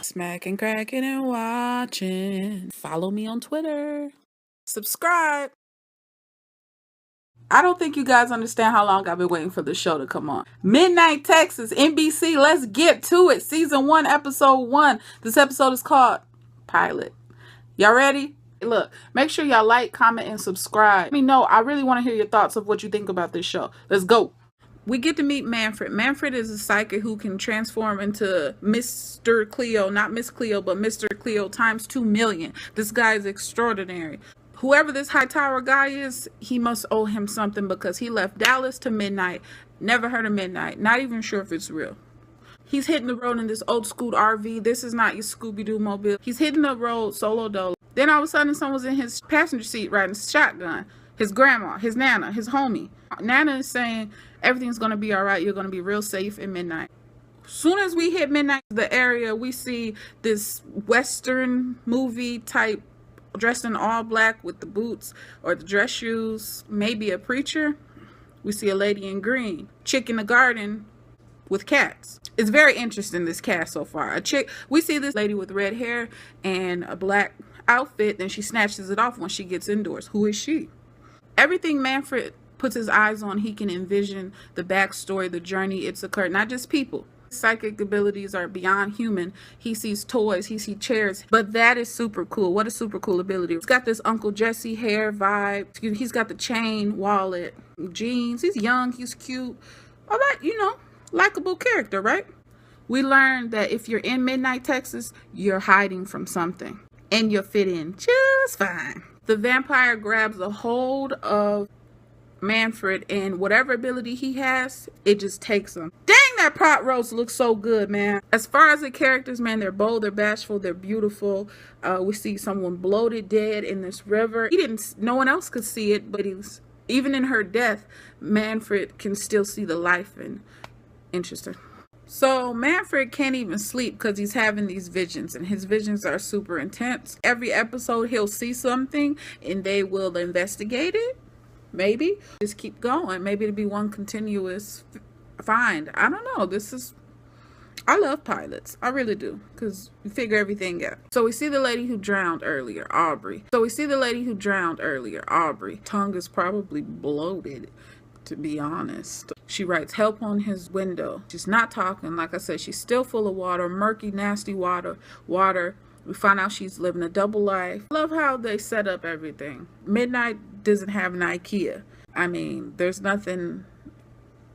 Smacking, cracking, and watching. Follow me on Twitter. Subscribe. I don't think you guys understand how long I've been waiting for the show to come on. Midnight Texas, NBC, let's get to it. Season 1, episode 1. This episode is called Pilot. Y'all ready? Look, make sure y'all like, comment, and subscribe. Let me know. I really want to hear your thoughts of what you think about this show. Let's go. We get to meet Manfred. Manfred is a psychic who can transform into Mr. Cleo, not Miss Cleo, but Mr. Cleo times 2 million. This guy is extraordinary. Whoever this Hightower guy is, he must owe him something because he left Dallas to Midnight. Never heard of Midnight. Not even sure if it's real. He's hitting the road in this old school RV. This is not your Scooby-Doo mobile. He's hitting the road solo dolo. Then all of a sudden someone's in his passenger seat riding shotgun. His grandma, his Nana, his homie. Nana is saying everything's going to be all right. You're going to be real safe in Midnight. Soon as we hit Midnight, the area, we see this Western movie type dressed in all black with the boots or the dress shoes. Maybe a preacher. We see a lady in green. Chick in the garden with cats. It's very interesting, this cast so far. We see this lady with red hair and a black outfit, then she snatches it off when she gets indoors. Who is she? Everything Manfred puts his eyes on, he can envision the backstory, the journey it's occurred. Not just people. Psychic abilities are beyond human. He sees toys, he sees chairs, but that is super cool. What a super cool ability. He's got this Uncle Jesse hair vibe. He's got the chain, wallet, jeans. He's young, he's cute. All right, likable character, right? We learned that if you're in Midnight Texas, you're hiding from something and you'll fit in just fine. The vampire grabs a hold of Manfred, and whatever ability he has, it just takes him. Dang, that pot roast looks so good, man. As far as the characters, man, they're bold, they're bashful, they're beautiful. We see someone bloated dead in this river. No one else could see it, but even in her death, Manfred can still see the life. And interesting. So Manfred can't even sleep because he's having these visions, and his visions are super intense. Every episode he'll see something and they will investigate it. Maybe just keep going. Maybe it'll be one continuous find. I don't know. I love pilots. I really do, because you figure everything out. So we see the lady who drowned earlier, Aubrey. Tongue is probably bloated, to be honest. She writes help on his window. She's not talking. Like I said, she's still full of water, murky, nasty water. We find out she's living a double life. I love how they set up everything. Midnight doesn't have an IKEA. I mean, there's nothing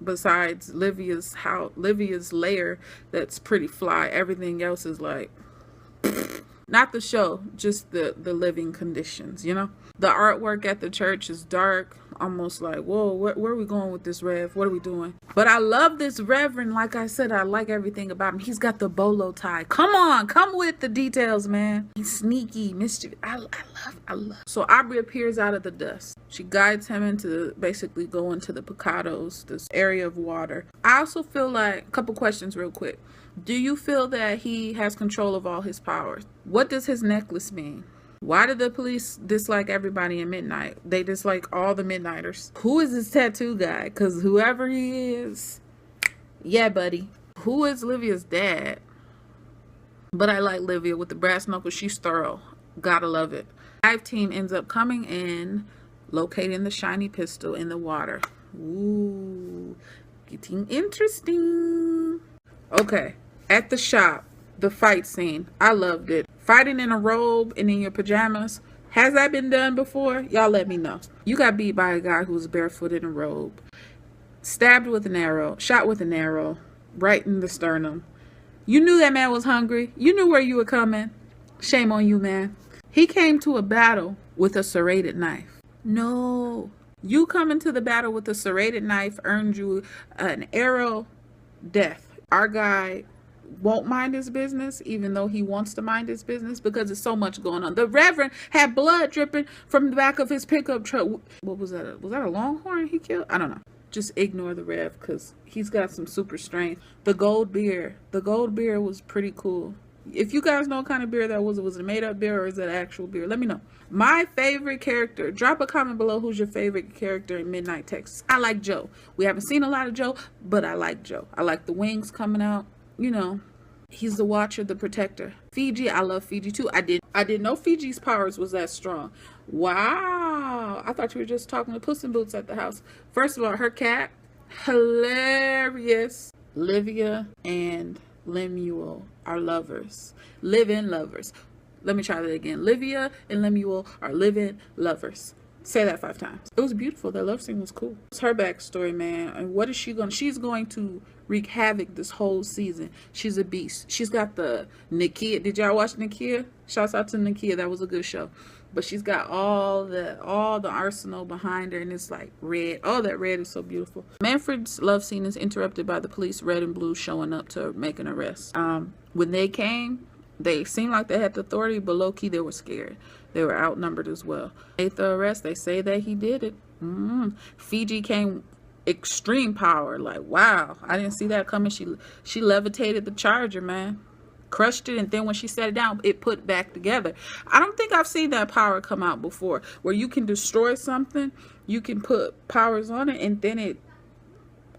besides Livia's lair that's pretty fly. Everything else is like, not the show, just the living conditions, The artwork at the church is dark, almost like, whoa, where are we going with this Rev? What are we doing? But I love this Reverend. Like I said, I like everything about him. He's got the bolo tie. Come on, come with the details, man. He's sneaky, mischievous. I love. So Aubrey appears out of the dust. She guides him into basically going to the Picados, this area of water. I also feel like, a couple questions real quick. Do you feel that he has control of all his powers? What does his necklace mean? Why did the police dislike everybody in Midnight? They dislike all the Midnighters. Who is this tattoo guy? Because whoever he is, yeah, buddy. Who is Livia's dad? But I like Livia with the brass knuckles. She's thorough. Gotta love it. Dive team ends up coming in, locating the shiny pistol in the water. Ooh, getting interesting. Okay, at the shop, the fight scene. I loved it. Fighting in a robe and in your pajamas. Has that been done before? Y'all let me know. You got beat by a guy who was barefoot in a robe. Stabbed with an arrow. Shot with an arrow. Right in the sternum. You knew that man was hungry. You knew where you were coming. Shame on you, man. He came to a battle with a serrated knife. No. You coming to the battle with a serrated knife earned you an arrow death. Our guy won't mind his business, even though he wants to mind his business, because there's so much going on. The Reverend had blood dripping from the back of his pickup truck. What was that? Was that a Longhorn he killed? I don't know. Just ignore the Rev, because he's got some super strength. The gold beer was pretty cool. If you guys know what kind of beer that was it a made up beer or is it actual beer? Let me know. My favorite character, drop a comment below who's your favorite character in Midnight Texas. I like Joe. We haven't seen a lot of Joe, but I like Joe. I like the wings coming out. He's the watcher, the protector. Fiji, I love Fiji too. I didn't know Fiji's powers was that strong. Wow. I thought you were just talking to Puss in Boots at the house. First of all, her cat, hilarious. Livia and Lemuel are lovers. Live-in lovers. Let me try that again. Livia and Lemuel are live-in lovers. Say that 5 times. It was beautiful. Their love scene was cool. It's her backstory, man. And what is she going to... She's going to wreak havoc this whole season. She's a beast. She's got the Nakia. Did y'all watch Nakia? Shouts out to Nakia. That was a good show. But she's got all the arsenal behind her, and it's like red. Oh, that red is so beautiful. Manfred's love scene is interrupted by the police, red and blue, showing up to make an arrest. When they came, they seemed like they had the authority, but low-key they were scared. They were outnumbered as well. Made the arrest. They say that he did it. Fiji came extreme power. Like, wow, I didn't see that coming. She levitated the charger, man. Crushed it, and then when she set it down, it put back together. I don't think I've seen that power come out before, where you can destroy something, you can put powers on it, and then it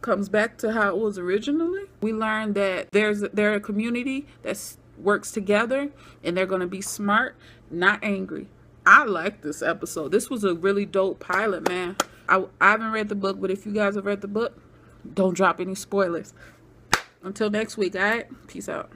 comes back to how it was originally. We learned that they're a community that works together, and they're going to be smart, not angry. I like this episode. This was a really dope pilot, man. I haven't read the book, but if you guys have read the book, don't drop any spoilers. Until next week, all right? Peace out.